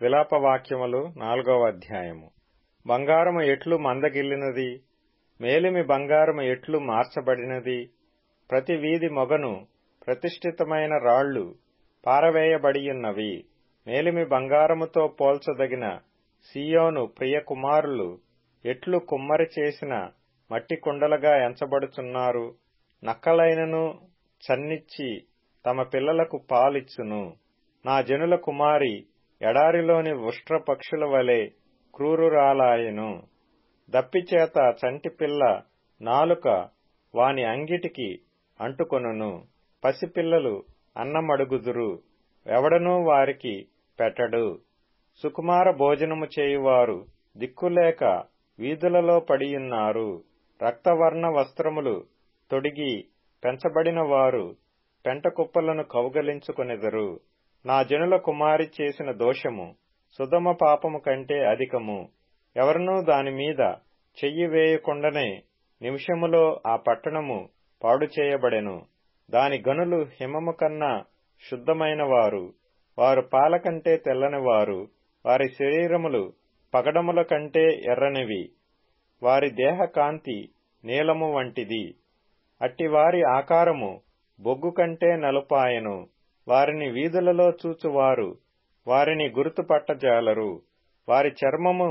విలాపవాక్యములు 4వ అధ్యాయము. బంగారము ఎట్లు మందగిల్లినది, మేలిమి బంగారము ఎట్లు మార్చబడినది. ప్రతి వీధి మొగను ప్రతిష్ఠితమైన రాళ్లు పారవేయబడియున్నవి. మేలిమి బంగారముతో పోల్చదగిన సీయోను ప్రియ కుమారులు ఎట్లు కుమ్మరి చేసిన మట్టి కుండలుగా ఎంచబడుచున్నారు. నక్కలైనను చన్నిచ్చి తమ పిల్లలకు పాలిచ్చును. నా జనుల కుమారి ఎడారిలోని ఉష్ట్ర పక్షుల వలె క్రూరురాలాయెను. దప్పిచేత చంటిపిల్ల నాలుక వాని అంగిటికి అంటుకొనును. పసిపిల్లలు అన్నమడుగుదురు, ఎవడనూ వారికి పెట్టడు. సుకుమార భోజనము చేయువారు దిక్కులేక వీధులలో పడియున్నారు. రక్తవర్ణ వస్త్రములు తొడిగి పెంచబడిన వారు పెంటకుప్పలను కౌగలించుకొనెదరు. నా జనుల కుమారి చేసిన దోషము సుధమ పాపము కంటే అధికము. ఎవరనూ దానిమీద చెయ్యి వేయకుండానే నిమిషములో ఆ పట్టణము పాడు చేయబడెను. దాని గనులు హిమము కన్నా శుద్ధమైన వారు, వారు పాల కంటే తెల్లనివారు. వారి శరీరములు పగడముల కంటే ఎర్రనివి, వారి దేహ కాంతి నీలము వంటిది. అట్టివారి ఆకారము బొగ్గు కంటే నలుపాయెను. వారిని వీధులలో చూచువారు వారిని గుర్తుపట్టజాలరు. వారి చర్మము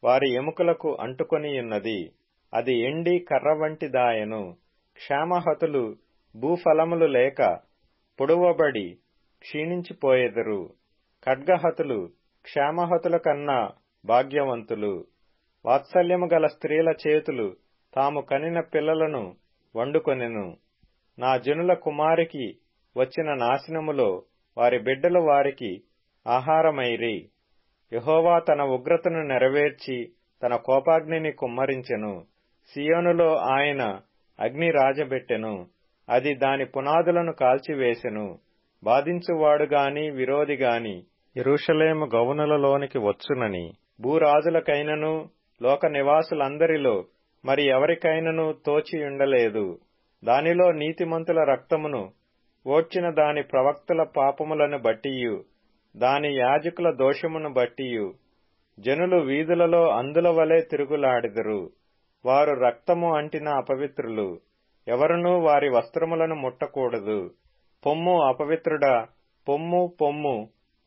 వారి ఎముకలకు అంటుకొనియున్నది, అది ఎండి కర్ర వంటిదాయెను. క్షేమహతులు భూఫలములు లేక పొడువబడి క్షీణించిపోయెదరు. ఖడ్గహతులు క్షేమహతుల కన్నా భాగ్యవంతులు. వాత్సల్యము గల స్త్రీల చేతులు తాము కనిన పిల్లలను వండుకొనెను. నా జనుల కుమారికి వచ్చిన నాశనములో వారి బిడ్డలు వారికి ఆహారమైరి. యెహోవా తన ఉగ్రతను నెరవేర్చి తన కోపాగ్నిని కుమ్మరించెను. సియోనులో ఆయన అగ్ని రాజబెట్టెను, అది దాని పునాదులను కాల్చివేసెను. బాధించువాడుగాని విరోధిగాని యెరూషలేము గౌనులలోనికి వచ్చునని భూరాజులకైనను లోక నివాసులందరిలో మరి ఎవరికైనను తోచియుండలేదు. దానిలో నీతిమంతుల రక్తమును ఓడ్చిన దాని ప్రవక్తల పాపములను బట్టియు దాని యాజకుల దోషమును బట్టియు జనులు వీధులలో అందుల వలె తిరుగులాడెదరు. వారు రక్తము అంటిన అపవిత్రులు, ఎవరునూ వారి వస్త్రములను ముట్టకూడదు. పొమ్ము అపవిత్రుడా, పొమ్ము పొమ్ము,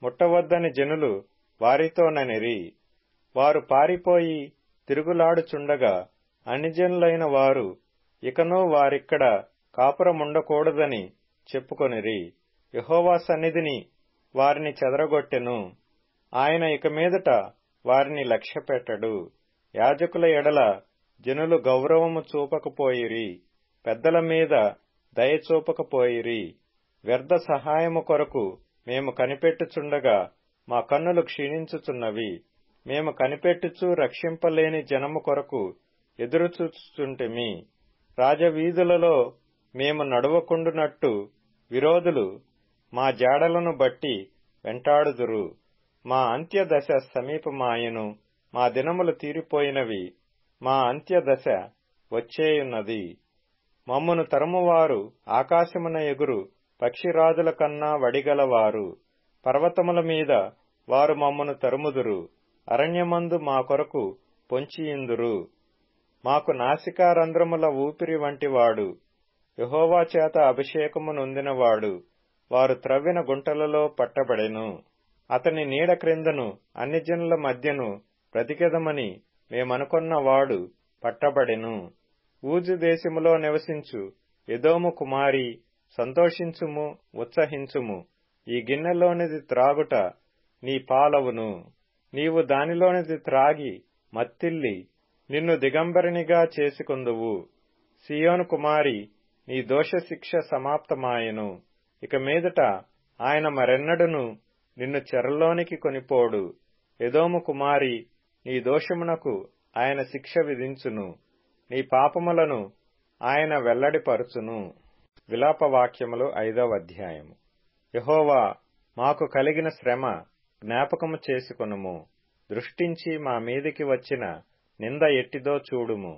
ముట్టవద్దని జనులు వారితోననిరి. వారు పారిపోయి తిరుగులాడుచుండగా అన్యజనులైన వారు ఇకనూ వారిక్కడ కాపురముండకూడదని చెప్పుకొనిరి. యెహోవా సన్నిధిని వారిని చెదరగొట్టెను. ఆయన ఇక మీదట వారిని లక్ష్యపెట్టడు. యాజకుల ఎడల జనులు గౌరవము చూపకపోయిరి, పెద్దల మీద దయ చూపకపోయిరి. వ్యర్థ సహాయము కొరకు మేము కనిపెట్టుచుండగా మా కన్నులు క్షీణించుచున్నవి. మేము కనిపెట్టుచు రక్షింపలేని జనము కొరకు ఎదురుచూచుచుంటిమి. రాజవీధులలో మేము నడువకుండునట్టు విరోధులు మా జాడలను బట్టి వెంటాడుదురు. మా అంత్యదశ సమీపమాయెను, మా దినములు తీరిపోయినవి, మా అంత్యదశ వచ్చేయున్నది. మమ్మును తరుమువారు ఆకాశమున ఎగురు పక్షిరాజుల కన్నా వడిగలవారు. పర్వతముల మీద వారు మమ్మును తరుముదురు, అరణ్యమందు మా కొరకు పొంచియుందురు. మాకు నాసికారంధ్రముల ఊపిరి వంటివాడు, యెహోవా చేత అభిషేకము నొందినవాడు. వారు త్రవ్విన గుంటలలో పట్టబడెను. అతని నీడ క్రిందను అన్యజనుల మధ్యను బ్రతికెదమని మేమనుకొన్నవాడు పట్టబడెను. ఊజు దేశములో నివసించు ఎదోము కుమారి, సంతోషించుము, ఉత్సహించుము. ఈ గిన్నెలోనిది త్రాగుట నీ పాలవును. నీవు దానిలోనిది త్రాగి మత్తిల్లి నిన్ను దిగంబరినిగా చేసుకొందువు. సియోను కుమారి, నీ దోషశిక్ష సమాప్తమాయెను. ఇక మీదట ఆయన మరెన్నడును నిన్ను చెరలోనికి కొనిపోడు. ఎదోము కుమారి, నీ దోషమునకు ఆయన శిక్ష విధించును, నీ పాపములను ఆయన వెల్లడిపరచును. విలాపవాక్యములు 5వ అధ్యాయము. యెహోవా, మాకు కలిగిన శ్రమ జ్ఞాపకము చేసుకొనుము. దృష్టించి మా మీదికి వచ్చిన నింద ఎట్టిదో చూడుము.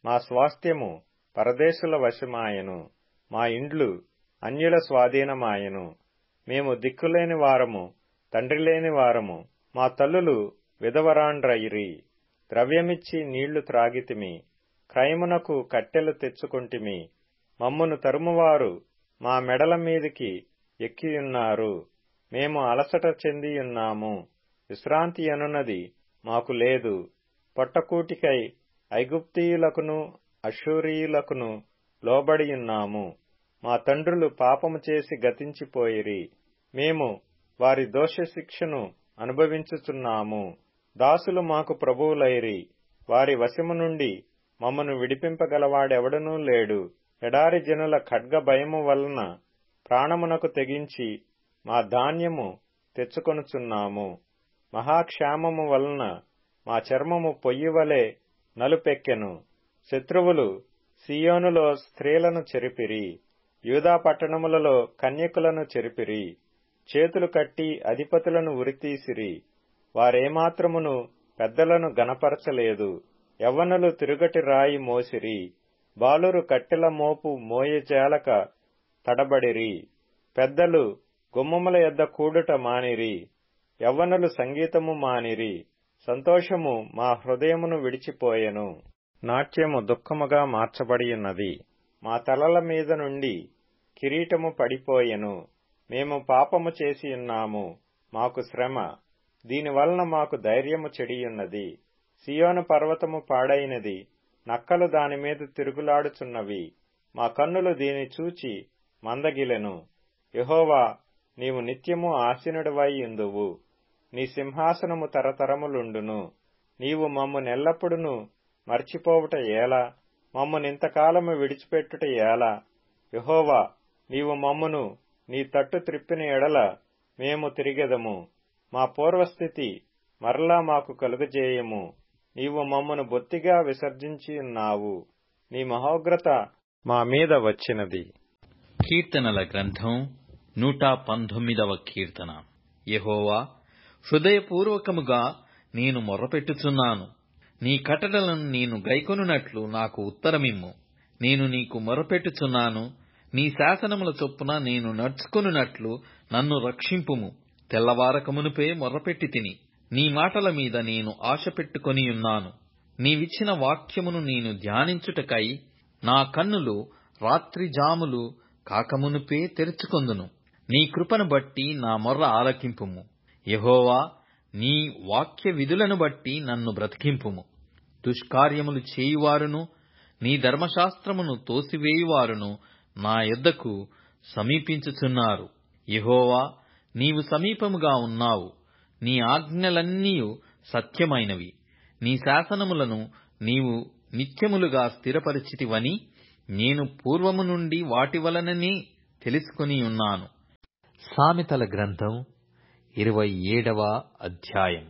మా స్వాస్థ్యము పరదేశుల వశమాయెను, మా ఇండ్లు అన్యుల స్వాధీనమాయెను. మేము దిక్కులేని వారము, తండ్రి లేని వారము, మా తల్లులు విధవరాండ్రయిరి. ద్రవ్యమిచ్చి నీళ్లు త్రాగితిమి, క్రయమునకు కట్టెలు తెచ్చుకొంటిమి. మమ్మును తరుమువారు మా మెడల మీదికి ఎక్కియున్నారు. మేము అలసట చెందియున్నాము, విశ్రాంతి అనున్నది మాకు లేదు. పొట్టకూటికై ఐగుప్తీయులకును అష్షూరీయులకును లోబడియున్నాము. మా తండ్రులు పాపము చేసి గతించిపోయిరి, మేము వారి దోషశిక్షను అనుభవించుచున్నాము. దాసులు మాకు ప్రభువులైరి, వారి వశము నుండి మమ్మను విడిపింపగలవాడెవడనూ లేడు. ఎడారి జనుల ఖడ్గ భయము వలన ప్రాణమునకు తెగించి మా ధాన్యము తెచ్చుకొనుచున్నాము. మహాక్షామము వలన మా చర్మము పొయ్యివలె నలుపెక్కెను. శత్రువులు సీయోనులో స్త్రీలను చెరిపిరి, యూదా పట్టణములలో కన్యకులను చెరిపిరి. చేతులు కట్టి అధిపతులను ఉరితీసిరి. వారేమాత్రమును పెద్దలను గనపరచలేదు. యవ్వనులు తిరుగటి రాయి మోసిరి, బాలురు కట్టెల మోపు మోయజాలక తడబడిరి. పెద్దలు గుమ్మముల యొద్ద కూడుట మానిరి, యవ్వనులు సంగీతము మానిరి. సంతోషము మా హృదయమును విడిచిపోయెను, నాట్యము దుఃఖముగా మార్చబడియున్నది. మా తలల మీద నుండి కిరీటము పడిపోయెను. మేము పాపము చేసియున్నాము, మాకు శ్రమ, దీనివలన మాకు ధైర్యము చెడియున్నది. సియోను పర్వతము పాడైనది, నక్కలు దానిమీద తిరుగులాడుచున్నవి. మా కన్నులు దీని చూచి మందగిలెను. యెహోవా, నీవు నిత్యము ఆసీనుడివై యుందువు, నీ సింహాసనము తరతరములుండును. నీవు మమ్మునెల్లప్పుడును మర్చిపోవుట ఏలా? మమ్మునింతకాలము విడిచిపెట్టుట ఏలా? యెహోవా, నీవు మమ్మును నీ తట్టు త్రిప్పిన ఎడల మేము తిరిగెదము. మా పూర్వస్థితి మరలా మాకు కలుగజేయము. నీవు మమ్మను బొత్తిగా విసర్జించియున్నావు, నీ మహోగ్రత మా మీద వచ్చినది. కీర్తనల గ్రంథం 119వ కీర్తన. యెహోవా, హృదయపూర్వకముగా నేను మొర్రపెట్టుచున్నాను. నీ కట్టడలను నేను గైకొనున్నట్లు నాకు ఉత్తరమిమ్ము. నేను నీకు మొర్రపెట్టుచున్నాను, నీ శాసనముల చొప్పున నేను నడుచుకొనున్నట్లు నన్ను రక్షింపుము. తెల్లవారకమునుపే మొర్రపెట్టి తిని, నీ మాటల మీద నేను ఆశ పెట్టుకొనియున్నాను. నీవిచ్చిన వాక్యమును నేను ధ్యానించుటకై నా కన్నులు రాత్రి జాములు కాకమునుపే తెరుచుకొందును. నీ కృపను బట్టి నా మొర్ర ఆలకింపుము. యెహోవా, నీ వాక్య విధులను బట్టి నన్ను బ్రతికింపుము. దుష్కార్యములు చేయువారును నీ ధర్మశాస్త్రమును తోసివేయువారును నా యొద్దకు సమీపించుచున్నారు. యెహోవా, నీవు సమీపముగా ఉన్నావు. నీ ఆజ్ఞలన్నీయు సత్యమైనవి. నీ శాసనములను నీవు నిత్యములుగా స్థిరపరిచితివని నేను పూర్వము నుండి వాటి వలననే తెలుసుకొనియున్నాను. సామెతల గ్రంథం 27వ అధ్యాయం.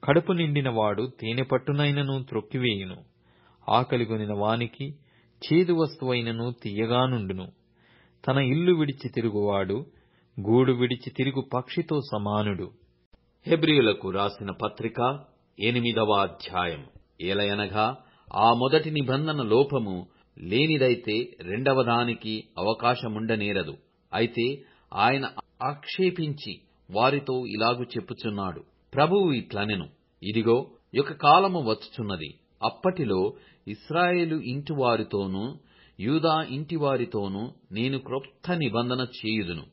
కడుపు నిండినవాడు తేనెపట్టునైనను త్రొక్కివేయును, ఆకలిగొనిన వానికి చేదు వస్తువైనను తీయగానుండును. తన ఇల్లు విడిచి తిరుగువాడు గూడు విడిచి తిరుగు పక్షితో సమానుడు. హెబ్రీయులకు రాసిన పత్రిక 8వ అధ్యాయం. ఏలయనగా ఆ మొదటి నిబంధన లోపము లేనిదైతే రెండవ దానికి అవకాశముండనేరదు. అయితే ఆయన ఆక్షేపించి వారితో ఇలాగు చెప్పుచున్నాడు. ప్రభువు ఇట్లనెను, ఇదిగో ఒక కాలము వచ్చుచున్నది, అప్పటిలో ఇశ్రాయేలు ఇంటివారితోనూ యూదా ఇంటివారితోనూ నేను క్రొత్త నిబంధన చేయుదును.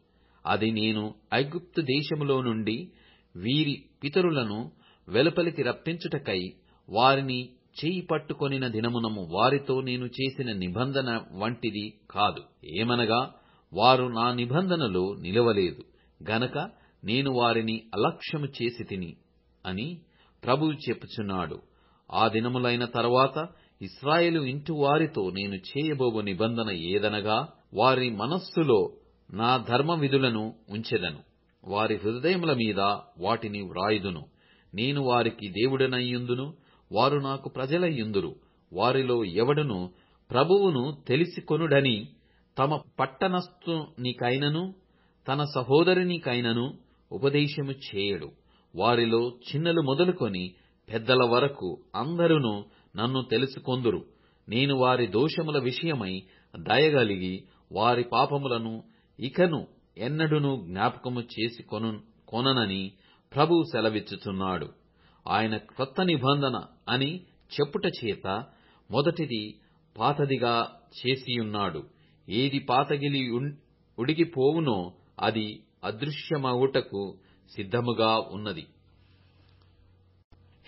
అది నేను ఐగుప్తు దేశములో నుండి వీరి పితరులను వెలుపలికి రప్పించుటకై వారిని చేయి పట్టుకొనిన దినమునము వారితో నేను చేసిన నిబంధన వంటిది కాదు. ఏమనగా వారు నా నిబంధనలో నిలవలేదు గనక నేను వారిని అలక్ష్యము చేసి తిని అని ప్రభువు చెప్పుచున్నాడు. ఆ దినములైన తరువాత ఇశ్రాయేలు ఇంటి వారితో నేను చేయబోవు నిబంధన ఏదనగా, వారి మనస్సులో నా ధర్మ విధులను ఉంచెదను, వారి హృదయముల మీద వాటిని వ్రాయుదును. నేను వారికి దేవుడనయ్యుందును, వారు నాకు ప్రజలయ్యుందురు. వారిలో ఎవడును ప్రభువును తెలిసికొనుడని తమ పట్టణస్థునికైనను తన సహోదరునికైనను ఉపదేశము చేయడు. వారిలో చిన్నలు మొదలుకొని పెద్దల వరకు అందరును నన్ను తెలుసుకొందురు. నేను వారి దోషముల విషయమై దయగలిగి వారి పాపములను ఇకను ఎన్నడును జ్ఞాపకము చేసి కొననని ప్రభువు సెలవిచ్చుచున్నాడు. ఆయన క్రొత్త నిబంధన అని చెప్పుట చేత మొదటిది పాతదిగా చేసియున్నాడు. ఏది పాతగిలి ఉడిగిపోవునో అది అదృశ్యమగుటకు సిద్ధముగా ఉన్నది.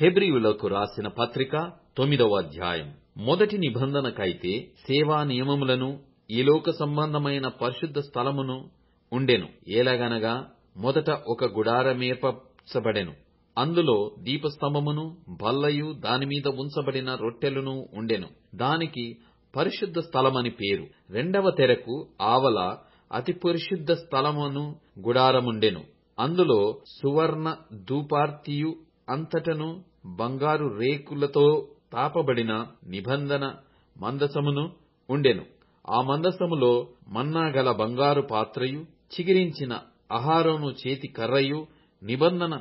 హెబ్రీయులకు రాసిన పత్రిక 9వ అధ్యాయం. మొదటి నిబంధనకైతే సేవా నియమములను ఈ లోక సంబంధమైన పరిశుద్ధ స్థలమును ఉండెను. ఏలగనగా మొదట ఒక గుడారమేర్పరచబడెను. అందులో దీపస్తంభమును బల్లయు దానిమీద ఉంచబడిన రొట్టెలను ఉండెను. దానికి పరిశుద్ధ స్థలమని పేరు. రెండవ తెరకు ఆవల అతి పరిశుద్ధ స్థలమును గుడారముండెను. అందులో సువర్ణ ధూపార్తియు అంతటను బంగారు రేకులతో తాపబడిన నిబంధన మందసమును ఉండెను. ఆ మందసములో మన్నాగల బంగారు పాత్రయు చిగిరించిన అహరోను చేతి కర్రయు నిబంధన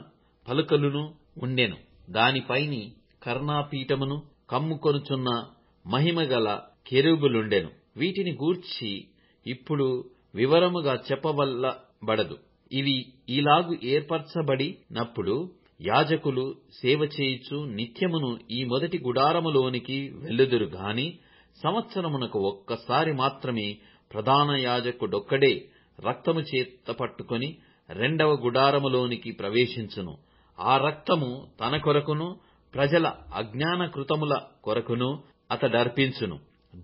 పలుకలును ఉండెను. దానిపైని కర్ణాపీఠమును కమ్ముకొనుచున్న మహిమగల కెరూబులుండెను. వీటిని గూర్చి ఇప్పుడు వివరముగా చెప్పవల్లబడదు. ఇవి ఈలాగు ఏర్పరచబడినప్పుడు యాజకులు సేవ చేయుచు నిత్యమును ఈ మొదటి గుడారములోనికి వెళ్ళుదురు గాని సంవత్సరమునకు ఒక్కసారి మాత్రమే ప్రధాన యాజకుడొక్కడే రక్తము చేత పట్టుకొని రెండవ గుడారములోనికి ప్రవేశించును. ఆ రక్తము తన కొరకును ప్రజల అజ్ఞాన కృతముల కొరకును అతడర్పించును.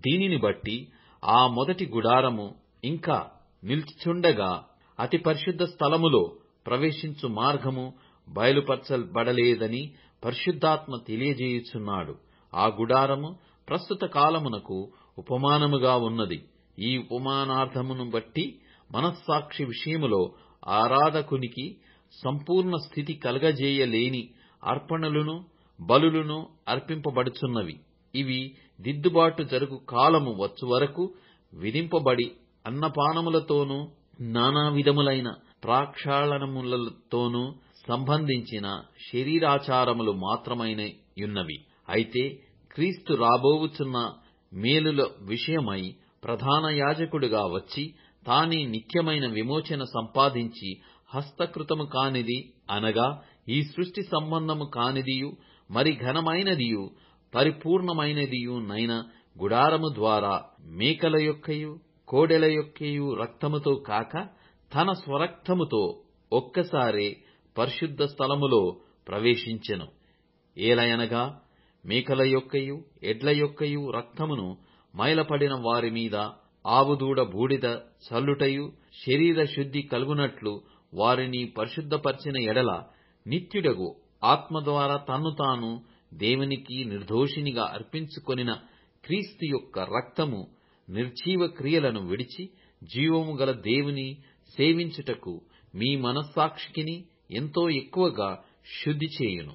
దీనిని బట్టి ఆ మొదటి గుడారము ఇంకా నిల్చుండగా అతి పరిశుద్ధ స్థలములో ప్రవేశించు మార్గము బయలుపరచబడలేదని పరిశుద్ధాత్మ తెలియజేయుచున్నాడు. ఆ గుడారము ప్రస్తుత కాలమునకు ఉపమానముగా ఉన్నది. ఈ ఉపమానార్థమును బట్టి మనస్సాక్షి విషయములో ఆరాధకునికి సంపూర్ణ స్థితి కలగజేయలేని అర్పణలును బలులను అర్పింపబడుచున్నవి. ఇవి దిద్దుబాటు జరుగు కాలము వచ్చు వరకు విధింపబడి అన్నపానములతోనూ నానా విధములైన ప్రాక్షాళనములతోనూ సంబంధించిన శరీరాచారములు మాత్రమైనయున్నవి. అయితే క్రీస్తు రాబోవుచున్న మేలుల విషయమై ప్రధాన యాజకుడుగా వచ్చి తానే నిత్యమైన విమోచన సంపాదించి హస్తకృతము కానిది అనగా ఈ సృష్టి సంబంధము కానిదియు మరి ఘనమైనదియు పరిపూర్ణమైనదియు నైన గుడారము ద్వారా మేకల యొక్కయు కోడెల యొక్కయు రక్తముతో కాక తన స్వరక్తముతో ఒక్కసారే పరిశుద్ధ స్థలములో ప్రవేశించెను. ఏలయనగా మేకల యొక్కయు ఎడ్ల యొక్కయు రక్తమును మైలపడిన వారి మీద ఆవుదూడ బూడిద చల్లుటయు శరీర శుద్ధి కలుగునట్లు వారిని పరిశుద్ధపరిచిన ఎడల నిత్యుడగు ఆత్మ ద్వారా తన్ను తాను దేవునికి నిర్దోషినిగా అర్పించుకొనిన క్రీస్తు యొక్క రక్తము నిర్జీవ క్రియలను విడిచి జీవము గల దేవుని సేవించుటకు మీ మనస్సాక్షికిని ఎంతో ఎక్కువగా శుద్ధి చేయును.